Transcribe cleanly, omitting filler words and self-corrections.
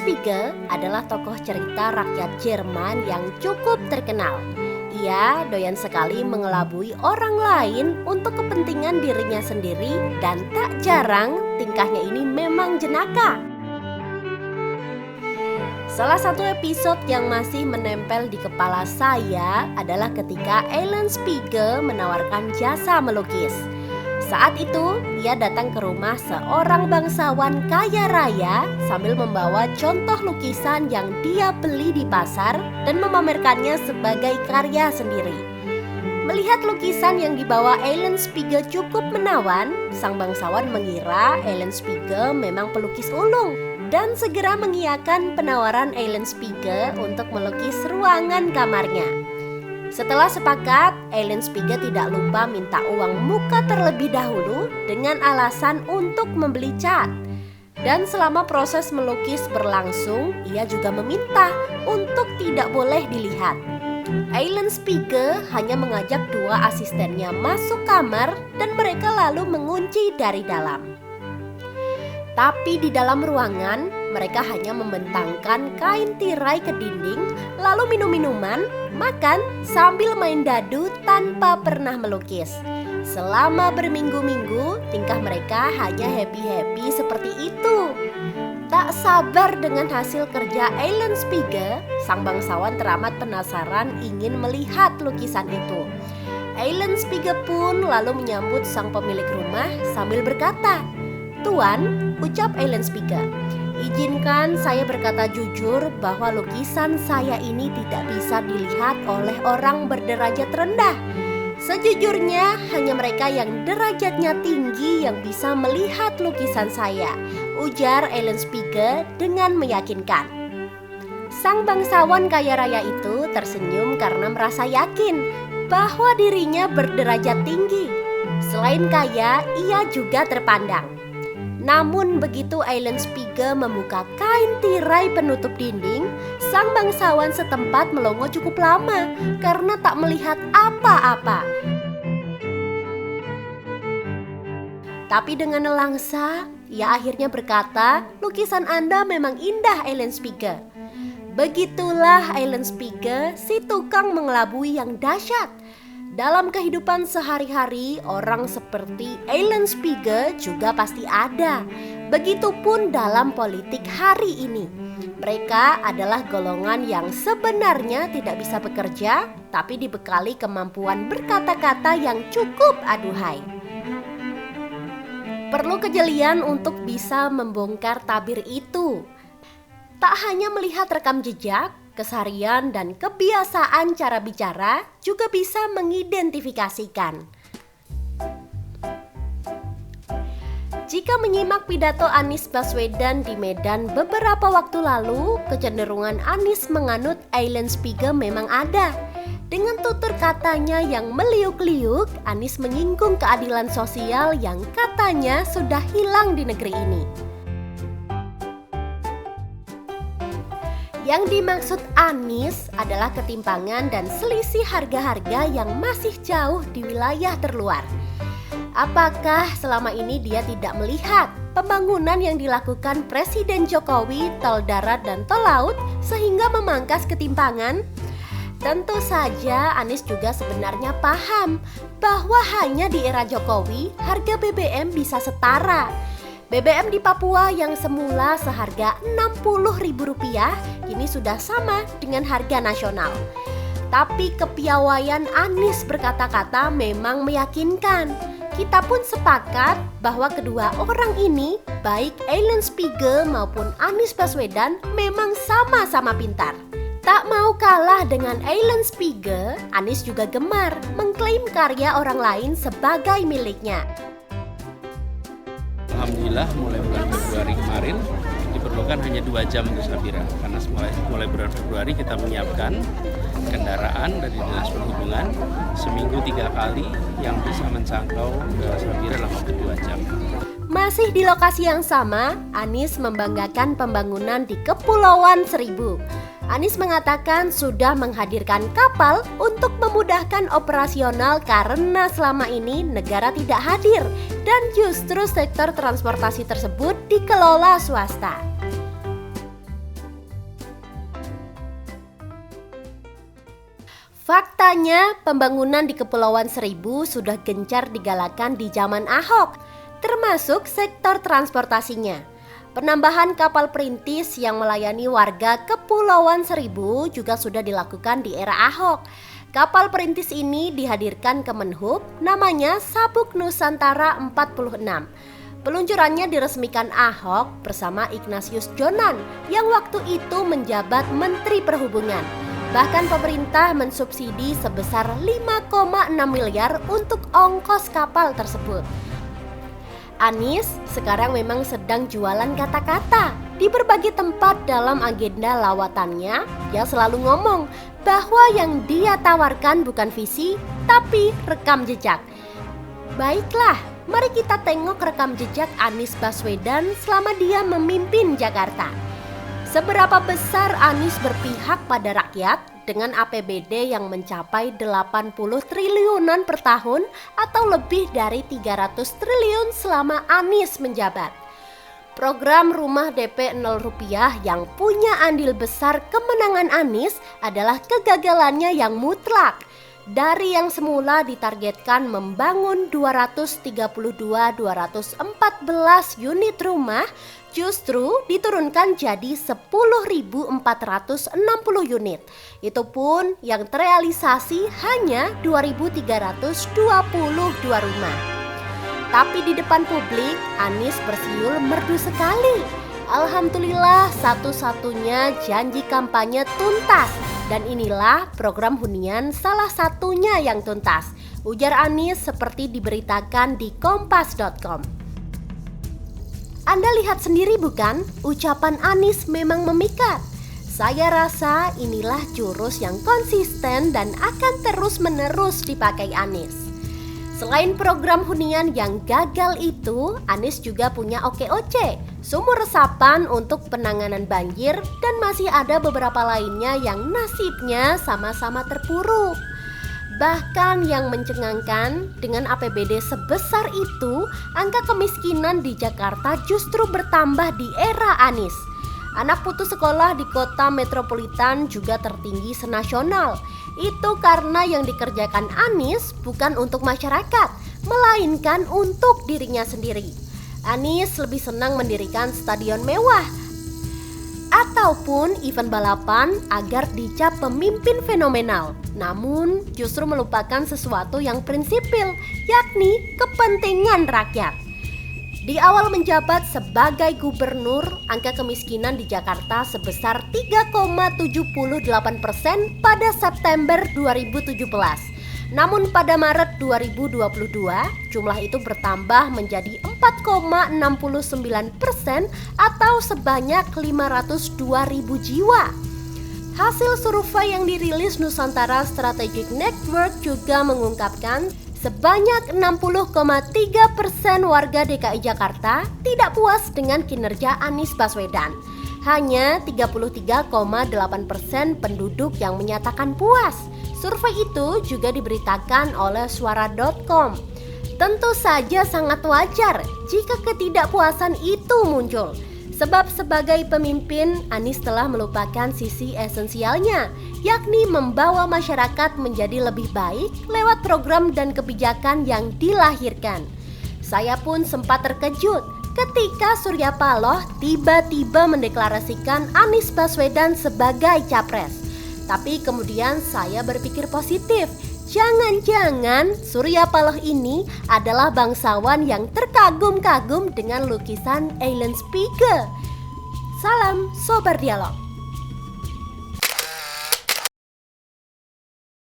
Spiegel adalah tokoh cerita rakyat Jerman yang cukup terkenal. Ia doyan sekali mengelabui orang lain untuk kepentingan dirinya sendiri dan tak jarang tingkahnya ini memang jenaka. Salah satu episode yang masih menempel di kepala saya adalah ketika Ellen Spiegel menawarkan jasa melukis. Saat itu, ia datang ke rumah seorang bangsawan kaya raya sambil membawa contoh lukisan yang dia beli di pasar dan memamerkannya sebagai karya sendiri. Melihat lukisan yang dibawa Ellen Spiegel cukup menawan, sang bangsawan mengira Ellen Spiegel memang pelukis ulung dan segera mengiyakan penawaran Ellen Spiegel untuk melukis ruangan kamarnya. Setelah sepakat, Ellen Spiegel tidak lupa minta uang muka terlebih dahulu dengan alasan untuk membeli cat. Dan selama proses melukis berlangsung, ia juga meminta untuk tidak boleh dilihat. Ellen Spiegel hanya mengajak dua asistennya masuk kamar dan mereka lalu mengunci dari dalam. Tapi di dalam ruangan, mereka hanya membentangkan kain tirai ke dinding, lalu minum minuman, makan, sambil main dadu tanpa pernah melukis. Selama berminggu-minggu, tingkah mereka hanya happy-happy seperti itu. Tak sabar dengan hasil kerja Ellen Spiegel, sang bangsawan teramat penasaran ingin melihat lukisan itu. Ellen Spiegel pun lalu menyambut sang pemilik rumah sambil berkata, "Tuan," ucap Ellen Spiegel, "izinkan saya berkata jujur bahwa lukisan saya ini tidak bisa dilihat oleh orang berderajat rendah. Sejujurnya hanya mereka yang derajatnya tinggi yang bisa melihat lukisan saya," ujar Ellen Spiegel dengan meyakinkan. Sang bangsawan kaya raya itu tersenyum karena merasa yakin bahwa dirinya berderajat tinggi. Selain kaya, ia juga terpandang. Namun begitu Ellen Spiegel membuka kain tirai penutup dinding, sang bangsawan setempat melongo cukup lama karena tak melihat apa-apa. Tapi dengan nelangsa, ia akhirnya berkata, "Lukisan Anda memang indah, Ellen Spiegel." Begitulah Ellen Spiegel, si tukang mengelabui yang dahsyat. Dalam kehidupan sehari-hari, orang seperti Ellen Spiegel juga pasti ada. Begitupun dalam politik hari ini. Mereka adalah golongan yang sebenarnya tidak bisa bekerja, tapi dibekali kemampuan berkata-kata yang cukup aduhai. Perlu kejelian untuk bisa membongkar tabir itu. Tak hanya melihat rekam jejak, keseharian dan kebiasaan cara bicara juga bisa mengidentifikasikan. Jika menyimak pidato Anies Baswedan di Medan beberapa waktu lalu, kecenderungan Anies menganut Ellen Spiegel memang ada. Dengan tutur katanya yang meliuk-liuk, Anies menyinggung keadilan sosial yang katanya sudah hilang di negeri ini. Yang dimaksud Anies adalah ketimpangan dan selisih harga-harga yang masih jauh di wilayah terluar. Apakah selama ini dia tidak melihat pembangunan yang dilakukan Presiden Jokowi tol darat dan tol laut sehingga memangkas ketimpangan? Tentu saja Anies juga sebenarnya paham bahwa hanya di era Jokowi harga BBM bisa setara. BBM di Papua yang semula seharga Rp60.000 kini sudah sama dengan harga nasional. Tapi kepiawaian Anies berkata-kata memang meyakinkan. Kita pun sepakat bahwa kedua orang ini, baik Ellen Spiegel maupun Anies Baswedan, memang sama-sama pintar. Tak mau kalah dengan Ellen Spiegel, Anies juga gemar mengklaim karya orang lain sebagai miliknya. Alhamdulillah mulai bulan Februari kemarin diperlukan hanya 2 jam untuk Safira, karena mulai bulan Februari kita menyiapkan kendaraan dari Dinas Perhubungan seminggu 3 kali yang bisa menjangkau Safira dalam waktu 2 jam. Masih di lokasi yang sama, Anies membanggakan pembangunan di Kepulauan Seribu. Anies mengatakan sudah menghadirkan kapal untuk memudahkan operasional karena selama ini negara tidak hadir dan justru sektor transportasi tersebut dikelola swasta. Faktanya, pembangunan di Kepulauan Seribu sudah gencar digalakan di zaman Ahok, termasuk sektor transportasinya. Penambahan kapal perintis yang melayani warga Kepulauan Seribu juga sudah dilakukan di era Ahok. Kapal perintis ini dihadirkan Kemenhub, namanya Sabuk Nusantara 46. Peluncurannya diresmikan Ahok bersama Ignatius Jonan yang waktu itu menjabat Menteri Perhubungan. Bahkan pemerintah mensubsidi sebesar 5,6 miliar untuk ongkos kapal tersebut. Anies sekarang memang sedang jualan kata-kata. Di berbagai tempat dalam agenda lawatannya, dia selalu ngomong bahwa yang dia tawarkan bukan visi, tapi rekam jejak. Baiklah, mari kita tengok rekam jejak Anies Baswedan selama dia memimpin Jakarta. Seberapa besar Anies berpihak pada rakyat dengan APBD yang mencapai 80 triliunan per tahun atau lebih dari 300 triliun selama Anies menjabat. Program rumah DP 0 rupiah yang punya andil besar kemenangan Anies adalah kegagalannya yang mutlak. Dari yang semula ditargetkan membangun 232-214 unit rumah, justru diturunkan jadi 10.460 unit. Itu pun yang terrealisasi hanya 2.322 rumah. Tapi di depan publik, Anies bersiul merdu sekali. Alhamdulillah, satu-satunya janji kampanye tuntas. Dan inilah program hunian salah satunya yang tuntas, ujar Anies seperti diberitakan di kompas.com. Anda lihat sendiri bukan, ucapan Anies memang memikat. Saya rasa inilah jurus yang konsisten dan akan terus-menerus dipakai Anies. Selain program hunian yang gagal itu, Anies juga punya OKOC, sumur resapan untuk penanganan banjir, dan masih ada beberapa lainnya yang nasibnya sama-sama terpuruk. Bahkan yang mencengangkan, dengan APBD sebesar itu, angka kemiskinan di Jakarta justru bertambah di era Anies. Anak putus sekolah di kota metropolitan juga tertinggi senasional. Itu karena yang dikerjakan Anies bukan untuk masyarakat, melainkan untuk dirinya sendiri. Anies lebih senang mendirikan stadion mewah ataupun event balapan agar dicap pemimpin fenomenal. Namun justru melupakan sesuatu yang prinsipil, yakni kepentingan rakyat. Di awal menjabat sebagai gubernur, angka kemiskinan di Jakarta sebesar 3,78% pada September 2017. Namun pada Maret 2022, jumlah itu bertambah menjadi 4,69% atau sebanyak 502.000 jiwa. Hasil survei yang dirilis Nusantara Strategic Network juga mengungkapkan sebanyak 60,3% warga DKI Jakarta tidak puas dengan kinerja Anies Baswedan. Hanya 33,8% penduduk yang menyatakan puas. Survei itu juga diberitakan oleh suara.com. Tentu saja sangat wajar jika ketidakpuasan itu muncul. Sebab sebagai pemimpin, Anies telah melupakan sisi esensialnya, yakni membawa masyarakat menjadi lebih baik lewat program dan kebijakan yang dilahirkan. Saya pun sempat terkejut ketika Surya Paloh tiba-tiba mendeklarasikan Anies Baswedan sebagai capres. Tapi kemudian saya berpikir positif. Jangan-jangan Surya Paloh ini adalah bangsawan yang terkagum-kagum dengan lukisan Ellen Spiegel. Salam Sobar Dialog.